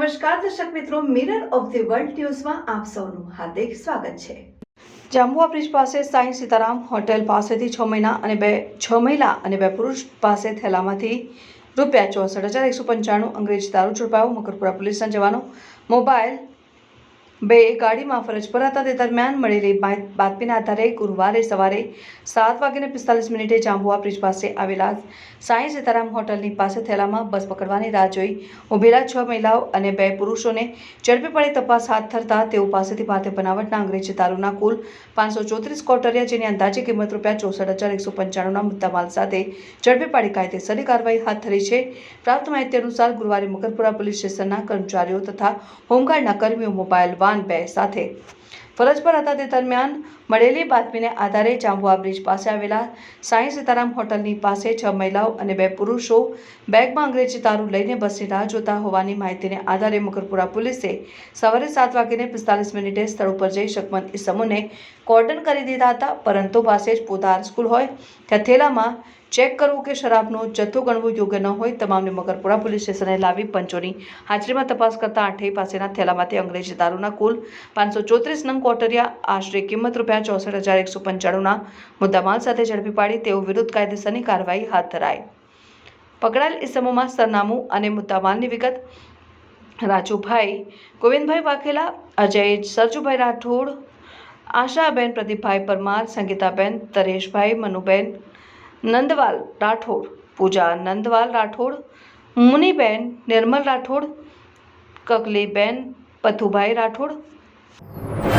નમસ્કાર દર્શક મિત્રો, મિરર ઓફ ધી વર્લ્ડ ન્યૂઝમાં આપ સૌનું હાર્દિક સ્વાગત છે। જાંબુઆ બ્રિજ પાસે સાંઈ સીતારામ હોટેલ પાસેથી 6 મહિલા અને 2 પુરુષ પાસે થેલામાંથી ₹64,195 અંગ્રેજી દારૂ ઝડપાયો। મકરપુરા પોલીસના જવાનો મોબાઈલ 2 ગાડીમાં ફરજ પર હતા તે દરમિયાન મળેલી બાતમીના આધારે ગુરુવારે સવારે 7:45 જાંબુઆ બ્રિજ પાસે આવેલા સાંઈ સીતારામ હોટલની પાસે થેલામાં બસ પકડવાની રાહ જોઈ ઉભેલા 6 મહિલાઓ અને 2 પુરુષોને ઝડપી પાડી તપાસ હાથ ધરતા તેઓ પાસેથી ભારતીય બનાવટના અંગ્રેજી દારૂના કુલ 534 કોટરિયા, જેની અંદાજે કિંમત ₹64,195ના મુદ્દામાલ સાથે ઝડપી પાડી કાયદેસરની કાર્યવાહી હાથ ધરી છે। પ્રાપ્ત માહિતી અનુસાર ગુરુવારે મકરપુરા પોલીસ સ્ટેશનના કર્મચારીઓ તથા હોમગાર્ડના કર્મીઓ મોબાઈલ વાન 2 સાથે ફરજ પર હતા તે દરમિયાન મળેલી બાતમીને આધારે જાંબુઆ બ્રિજ પાસે આવેલા સાંઈ સીતારામ હોટલની પાસે 6 મહિલાઓ અને 2 પુરુષો બેગમાં અંગ્રેજી દારૂ લઈને બસની રાહ જોતા હોવાની માહિતીને આધારે મકરપુરા પોલીસે સવારે 7:45 સ્થળ ઉપર જઈ શકમંદ ઇસમોને કોર્ડન કરી દીધા હતા, પરંતુ પાસે જ પોદાર સ્કૂલ હોય ત્યાં થેલામાં ચેક કરવું કે શરાબનો જથ્થો ગણવો યોગ્ય ન હોય તમામને મકરપુરા પોલીસ સ્ટેશને લાવી પંચોની હાજરીમાં તપાસ કરતા આઠેય પાસેના થેલામાંથી અંગ્રેજી દારૂના કુલ 534 નંગ કોટરિયા, આશરે કિંમત ₹64,195ના મુદ્દામાલ સાથે ઝડપી પાડી તેઓ વિરુદ્ધ કાયદેસરની કાર્યવાહી હાથ ધરાઈ। પકડાયેલ ઇસમોમાં સરનામું અને મુદ્દામાલની વિગત: રાજુભાઈ ગોવિંદભાઈ વાઘેલા, અજય સરજુભાઈ રાઠોડ, આશાબેન પ્રદીપભાઈ પરમાર, સંગીતાબેન તરેશભાઈ, મનુબેન નંદવાલ રાઠોડ, પૂજા નંદવાલ રાઠોડ, મુનીબેન નિર્મલ રાઠોડ, કકલીબેન પથુભાઈ રાઠોડ।